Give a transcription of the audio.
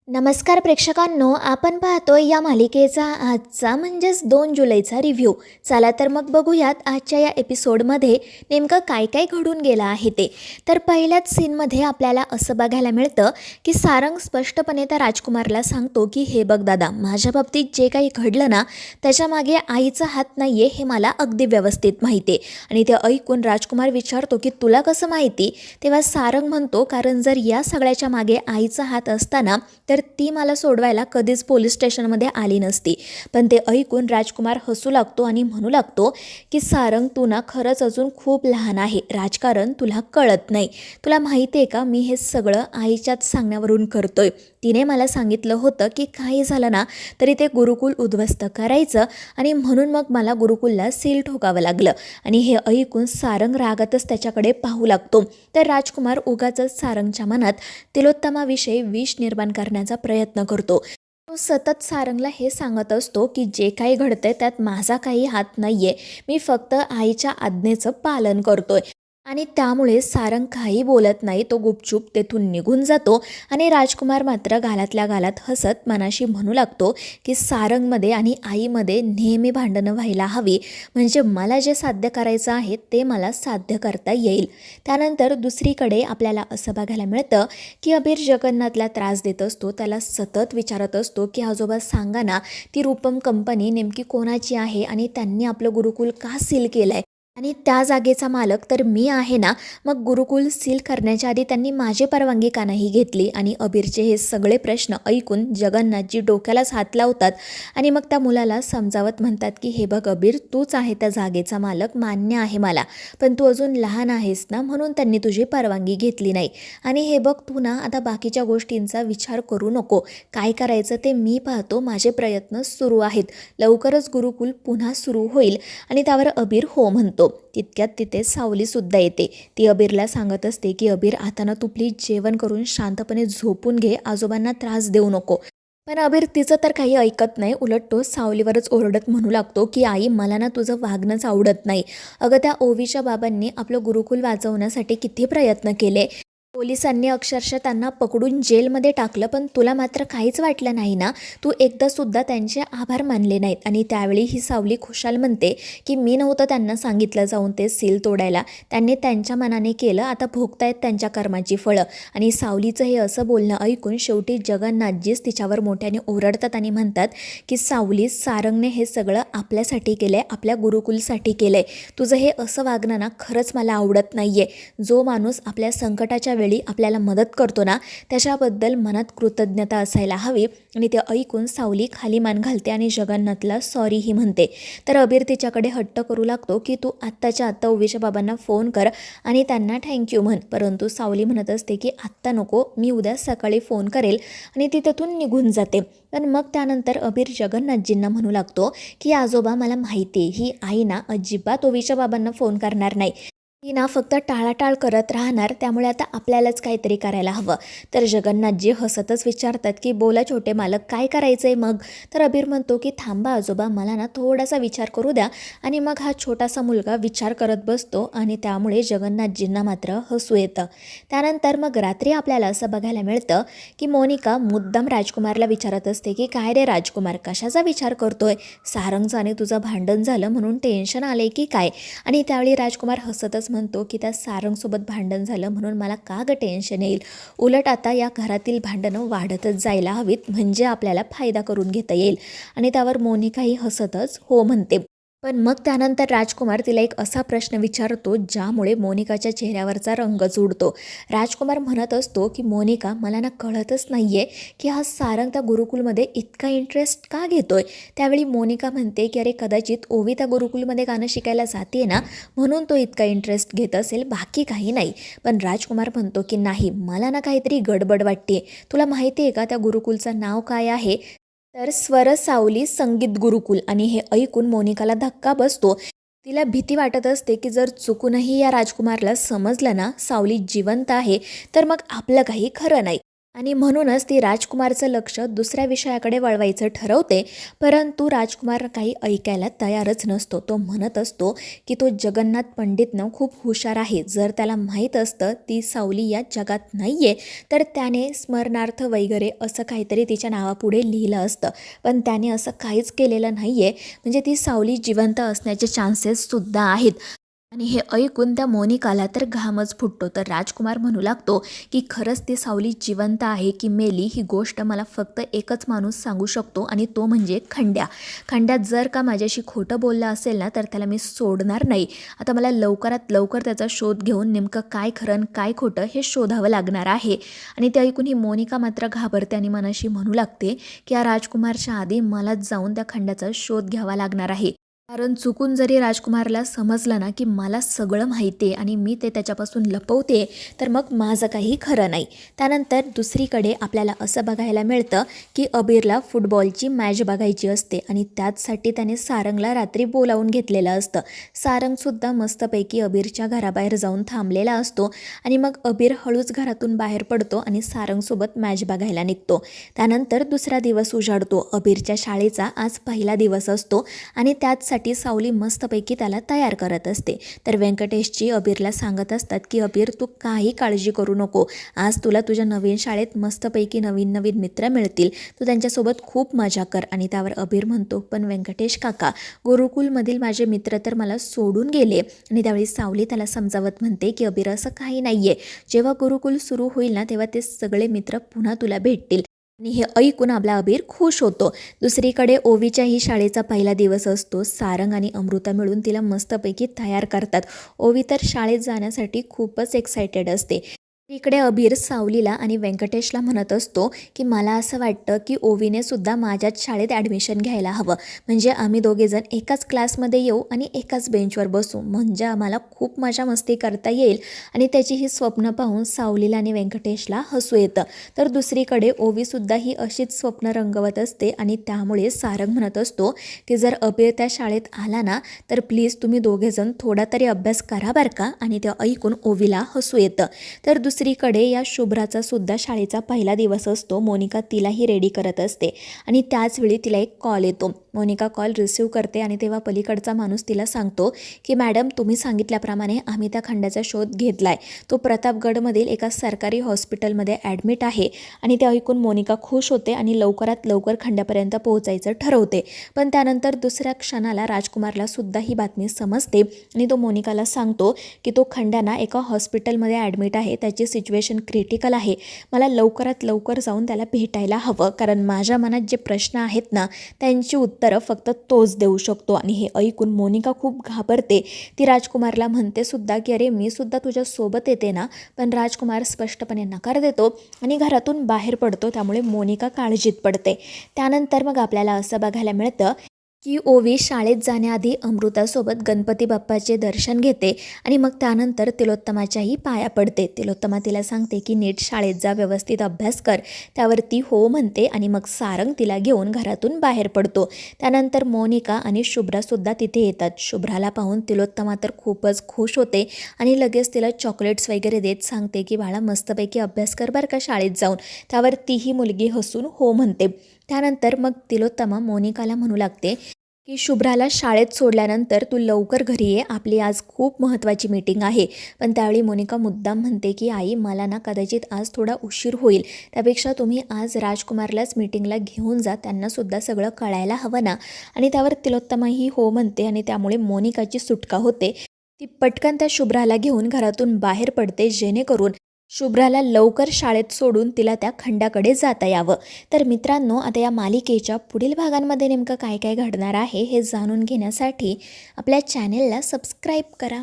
नमस्कार प्रेक्षकांनो, आपण पाहतोय या मालिकेचा आजचा म्हणजेच 2 जुलैचा रिव्ह्यू. चला तर मग बघूयात आजच्या या एपिसोडमध्ये नेमकं काय काय घडून गेलं आहे ते. तर पहिल्याच सीनमध्ये आपल्याला असं बघायला मिळतं की सारंग स्पष्टपणे त्या राजकुमारला सांगतो की हे बघ दादा, माझ्या बाबतीत जे काही घडलं ना त्याच्यामागे आईचा हात नाही आहे हे मला अगदी व्यवस्थित माहिती आहे. आणि ते ऐकून राजकुमार विचारतो की तुला कसं माहिती. तेव्हा सारंग म्हणतो कारण जर या सगळ्याच्या मागे आईचा हात असताना तर ती मला सोडवायला कधीच पोलीस स्टेशनमध्ये आली नसती. पण ते ऐकून राजकुमार हसू लागतो आणि म्हणू लागतो की सारंग, तू ना खरंच अजून खूप लहान आहे, राजकारण तुला कळत नाही. तुला माहिती आहे का, मी हे सगळं आईच्याच सांगण्यावरून करतोय. तिने मला सांगितलं होतं की काही झालं ना तरी ते गुरुकुल उद्ध्वस्त करायचं आणि म्हणून मग मला गुरुकुलला सील ठोकावं लागलं. आणि हे ऐकून सारंग रागातच त्याच्याकडे पाहू लागतो. तर राजकुमार उगाचच सारंगच्या मनात तिलोत्तमाविषयी विष निर्माण करण्याचा प्रयत्न करतो. तो सतत सारंगला हे सांगत असतो की जे काही घडतंय त्यात माझा काही हात नाही आहे, मी फक्त आईच्या आज्ञेचं पालन करतोय. आणि त्यामुळे सारंग काही बोलत नाही, तो गुपचूप तेथून निघून जातो. आणि राजकुमार मात्र गालातल्या गालात हसत मनाशी म्हणू लागतो की सारंगमध्ये आणि आईमध्ये नेहमी भांडणं व्हायला हवी, म्हणजे मला जे साध्य करायचं आहे ते मला साध्य करता येईल. त्यानंतर दुसरीकडे आपल्याला असं बघायला मिळतं की अबीर जगन्नाथला त्रास देत असतो. त्याला सतत विचारत असतो की आजोबा सांगा ना, ती रूपम कंपनी नेमकी कोणाची आहे आणि त्यांनी आपलं गुरुकुल का सील केलं आहे, आणि त्या जागेचा मालक तर मी आहे ना, मग गुरुकुल सील करण्याच्या आधी त्यांनी माझी परवानगी का नाही घेतली. आणि अबीरचे हे सगळे प्रश्न ऐकून जगन्नाथजी डोक्यालाच हात लावतात आणि मग त्या मुलाला समजावत म्हणतात की हे बघ अबीर, तूच आहे त्या जागेचा मालक, मान्य आहे मला, पण तू अजून लहान आहेस ना, म्हणून त्यांनी तुझी परवानगी घेतली नाही. आणि हे बघ, तू ना आता बाकीच्या गोष्टींचा विचार करू नको, काय करायचं ते मी पाहतो, माझे प्रयत्न सुरू आहेत, लवकरच गुरुकुल पुन्हा सुरू होईल. आणि त्यावर अबीर हो म्हणतो. तितक्यात तिथे सावलीसुद्धा येते. ती अबीरला सांगत असते की अबीर, आता ना तू प्लीज जेवण करून शांतपणे झोपून घे, आजोबांना त्रास देऊ नको. पण अबीर तिचं तर काही ऐकत नाही, उलट तो सावलीवरच ओरडत म्हणू लागतो की आई, मला ना तुझं वागणंच आवडत नाही. अगं, त्या ओवीच्या बाबांनी आपलं गुरुकुल वाचवण्यासाठी किती प्रयत्न केले, पोलिसांनी अक्षरशः त्यांना पकडून जेलमध्ये टाकलं, पण तुला मात्र काहीच वाटलं नाही ना, तू एकदासुद्धा त्यांचे आभार मानले नाहीत. आणि त्यावेळी ही सावली खुशाल म्हणते की मी नव्हतं त्यांना सांगितलं जाऊन ते सील तोडायला, त्यांनी त्यांच्या मनाने केलं, आता भोगतायत त्यांच्या कर्माची फळं. आणि सावलीचं हे असं बोलणं ऐकून शेवटी जगन्नाथजीच तिच्यावर मोठ्याने ओरडतात आणि म्हणतात की सावली, सारंगने हे सगळं आपल्यासाठी केलं आहे, आपल्या गुरुकुलसाठी केलं आहे, तुझं हे असं वागणं ना खरंच मला आवडत नाही आहे. जो माणूस आपल्या संकटाच्या वेळी आपल्याला मदत करतो ना, त्याच्याबद्दल मनात कृतज्ञता असायला हवी. आणि ते ऐकून सावली खाली मान घालते आणि जगन्नाथला सॉरीही म्हणते. तर अबीर तिच्याकडे हट्ट करू लागतो की तू आत्ताच्या आत्ता ओवीच्या बाबांना फोन कर आणि त्यांना थँक्यू म्हण. परंतु सावली म्हणत असते की आत्ता नको, मी उद्या सकाळी फोन करेल. आणि ती तिथून निघून जाते. पण मग त्यानंतर अबीर जगन्नाथजींना म्हणू लागतो की आजोबा, मला माहिती आहे ही आई ना अजिबात ओवीच्या बाबांना फोन करणार नाही, ती ना फक्त टाळाटाळ करत राहणार, त्यामुळे आता आपल्यालाच काहीतरी करायला हवं. तर जगन्नाथजी हसतच विचारतात की बोला छोटे मालक, काय करायचं आहे मग. तर अबीर म्हणतो की थांबा आजोबा, मला ना थोडासा विचार करू द्या. आणि मग हा छोटासा मुलगा विचार करत बसतो आणि त्यामुळे जगन्नाथजींना मात्र हसू येतं. त्यानंतर मग रात्री आपल्याला असं बघायला मिळतं की मोनिका मुद्दाम राजकुमारला विचारत असते की काय रे राजकुमार, कशाचा विचार करतोय, सारंगचं आणि तुझं भांडण झालं म्हणून टेन्शन आलंय की काय. आणि त्यावेळी राजकुमार हसतच म्हणतो की त्या सारंगसोबत भांडण झालं म्हणून मला का ग टेन्शन येईल, उलट आता या घरातील भांडणं वाढतच जायला हवीत, म्हणजे आपल्याला फायदा करून घेता येईल. आणि त्यावर मोनिकाही हसतच हो म्हणते. पण मग त्यानंतर राजकुमार तिला एक असा प्रश्न विचारतो ज्यामुळे मोनिकाच्या चेहऱ्यावरचा रंगच उडतो. राजकुमार म्हणत असतो की मोनिका, मला ना कळतच नाही आहे की हा सारंग त्या गुरुकुलमध्ये इतका इंटरेस्ट का घेतोय. त्यावेळी मोनिका म्हणते की अरे कदाचित ओवी त्या गुरुकुलमध्ये गाणं शिकायला जाते ना, म्हणून तो इतका इंटरेस्ट घेत असेल, बाकी काही नाही. पण राजकुमार म्हणतो की नाही, मला ना काहीतरी गडबड वाटते. तुला माहिती आहे का त्या गुरुकुलचं नाव काय आहे. तर स्वर सावली संगीत गुरुकुल. आणि हे ऐकून मोनिकाला धक्का बसतो. तिला भीती वाटत असते की जर चुकूनही या राजकुमारला समजलं ना सावली जिवंत आहे, तर मग आपलं काही खरं नाही. आणि म्हणूनच ती राजकुमारचं लक्ष दुसऱ्या विषयाकडे वळवायचं ठरवते. परंतु राजकुमार काही ऐकायला तयारच नसतो. तो म्हणत असतो की तो जगन्नाथ पंडितनं खूप हुशार आहे. जर त्याला माहीत असतं ती सावली या जगात नाही आहे तर त्याने स्मरणार्थ वगैरे असं काहीतरी तिच्या नावापुढे लिहिलं असतं. पण त्याने असं काहीच केलेलं नाही आहे. म्हणजे ती सावली जिवंत असण्याचे चान्सेससुद्धा आहेत. आणि हे ऐकून त्या मोनिकाला तर घामच फुटतो. तर राजकुमार म्हणू लागतो की खरंच ती सावली जिवंत आहे की मेली ही गोष्ट मला फक्त एकच माणूस सांगू शकतो आणि तो म्हणजे खंड्या. खंड्या जर का माझ्याशी खोटं बोललं असेल ना तर त्याला मी सोडणार नाही. आता मला लवकरात लवकर त्याचा शोध घेऊन नेमकं काय खरं आणि काय खोटं हे शोधावं लागणार आहे. आणि ते ऐकून ही मोनिका मात्र घाबरते आणि मनाशी म्हणू लागते की या राजकुमारच्या आधी मलाच जाऊन त्या खंड्याचा शोध घ्यावा लागणार आहे. कारण चुकून जरी राजकुमारला समजलं ना की मला सगळं माहिती आहे आणि मी ते त्याच्यापासून लपवते तर मग माझं काही खरं नाही. त्यानंतर दुसरीकडे आपल्याला असं बघायला मिळतं की अबीरला फुटबॉलची मॅच बघायची असते आणि त्याचसाठी त्याने सारंगला रात्री बोलावून घेतलेलं असतं. सारंगसुद्धा मस्तपैकी अबीरच्या घराबाहेर जाऊन थांबलेला असतो आणि मग अबीर हळूच घरातून बाहेर पडतो आणि सारंगसोबत मॅच बघायला निघतो. त्यानंतर दुसरा दिवस उजाडतो. अबीरच्या शाळेचा आज पहिला दिवस असतो आणि त्याचसाठी सावली मस्तपैकी त्याला तयार करत असते. तर व्यंकटेशजी अबीरला सांगत असतात की अबीर तू काही काळजी करू नको. आज तुला तुझ्या नवीन शाळेत मस्तपैकी नवीन नवीन मित्र मिळतील. तू त्यांच्यासोबत खूप मजा कर. आणि त्यावर अबीर म्हणतो पण व्यंकटेश काका गुरुकुलमधील माझे मित्र तर मला सोडून गेले. आणि त्यावेळी सावली त्याला समजावत म्हणते की अबीर असं काही नाही आहे. जेव्हा गुरुकुल सुरू होईल ना तेव्हा ते सगळे मित्र पुन्हा तुला भेटतील. आणि हे ऐकून आपला अबीर खुश होतो. दुसरीकडे ओवीच्याही शाळेचा पहिला दिवस असतो. सारंग आणि अमृता मिळून तिला मस्तपैकी तयार करतात. ओवी तर शाळेत जाण्यासाठी खूपच एक्सायटेड असते. इकडे अबीर सावलीला आणि व्यंकटेशला म्हणत असतो की मला असं वाटतं की ओवीने सुद्धा माझ्याच शाळेत ॲडमिशन घ्यायला हवं. म्हणजे आम्ही दोघेजण एकाच क्लासमध्ये येऊ आणि एकाच बेंचवर बसू. म्हणजे आम्हाला खूप मजा मस्ती करता येईल. आणि त्याची ही स्वप्न पाहून सावलीला आणि व्यंकटेशला हसू येतं. तर दुसरीकडे ओवीसुद्धा ही अशीच स्वप्न रंगवत असते आणि त्यामुळे सारंग म्हणत असतो की जर अबीर त्या शाळेत आला ना तर प्लीज तुम्ही दोघेजण थोडा तरी अभ्यास करा बरं का. आणि ते ऐकून ओवीला हसू येतं. तर दुसरीकडे या शुभ्राचा सुद्धा शाळेचा पहिला दिवस असतो. मोनिका तिलाही रेडी करत असते आणि त्याचवेळी तिला एक कॉल येतो. मोनिका कॉल रिसीव करते आणि तेव्हा पलीकडचा माणूस तिला सांगतो की मॅडम तुम्ही सांगितल्याप्रमाणे आम्ही त्या खंड्याचा शोध घेतला आहे. तो प्रतापगडमधील एका सरकारी हॉस्पिटलमध्ये ॲडमिट आहे. आणि ते ऐकून मोनिका खुश होते आणि लवकरात लवकर खंड्यापर्यंत पोहोचायचं ठरवते. पण त्यानंतर दुसऱ्या क्षणाला राजकुमारला सुद्धा ही बातमी समजते आणि तो मोनिकाला सांगतो की तो खंड्याना एका हॉस्पिटलमध्ये ॲडमिट आहे. त्याची सिच्युएशन क्रिटिकल आहे. मला लवकरात लवकर जाऊन त्याला भेटायला हवं. कारण माझ्या मनात जे प्रश्न आहेत ना त्यांची उत्तरं फक्त तोच देऊ शकतो. आणि हे ऐकून मोनिका खूप घाबरते. ती राजकुमारला म्हणते सुद्धा की अरे मी सुद्धा तुझ्यासोबत येते ना. पण राजकुमार स्पष्टपणे नकार देतो आणि घरातून बाहेर पडतो. त्यामुळे मोनिका काळजीत पडते. त्यानंतर मग आपल्याला असं बघायला मिळतं की ओवी शाळेत जाण्याआधी अमृतासोबत गणपती बाप्पाचे दर्शन घेते आणि मग त्यानंतर तिलोत्तमाच्याही पाया पडते. तिलोत्तमा तिला सांगते की नीट शाळेत जा, व्यवस्थित अभ्यास कर. त्यावर ती हो म्हणते आणि मग सारंग तिला घेऊन घरातून बाहेर पडतो. त्यानंतर मोनिका आणि शुभ्रासुद्धा तिथे येतात. शुभ्राला पाहून तिलोत्तमा तर खूपच खुश होते आणि लगेच तिला चॉकलेट्स वगैरे देत सांगते की बाळा मस्तपैकी अभ्यास कर बरं का शाळेत जाऊन. त्यावर तीही मुलगी हसून हो म्हणते. त्यानंतर मग तिलोत्तमा मोनिकाला म्हणू लागते की शुभ्राला शाळेत सोडल्यानंतर तू लवकर घरी ये, आपली आज खूप महत्त्वाची मीटिंग आहे. पण त्यावेळी मोनिका मुद्दाम म्हणते की आई मला ना कदाचित आज थोडा उशीर होईल. त्यापेक्षा तुम्ही आज राजकुमारलाच मीटिंगला घेऊन जा, त्यांनासुद्धा सगळं कळायला हवं ना. आणि त्यावर तिलोत्तमाही हो म्हणते आणि त्यामुळे मोनिकाची सुटका होते. ती पटकन त्या शुभ्राला घेऊन घरातून बाहेर पडते जेणेकरून शुभ्राला लवकर शाळेत सोडून तिला त्या खंडाकडे जाता यावं. तर मित्रांनो आता या मालिकेच्या पुढील भागांमध्ये नेमकं काय काय घडणार आहे हे जाणून घेण्यासाठी आपल्या चॅनेलला सबस्क्राईब करा.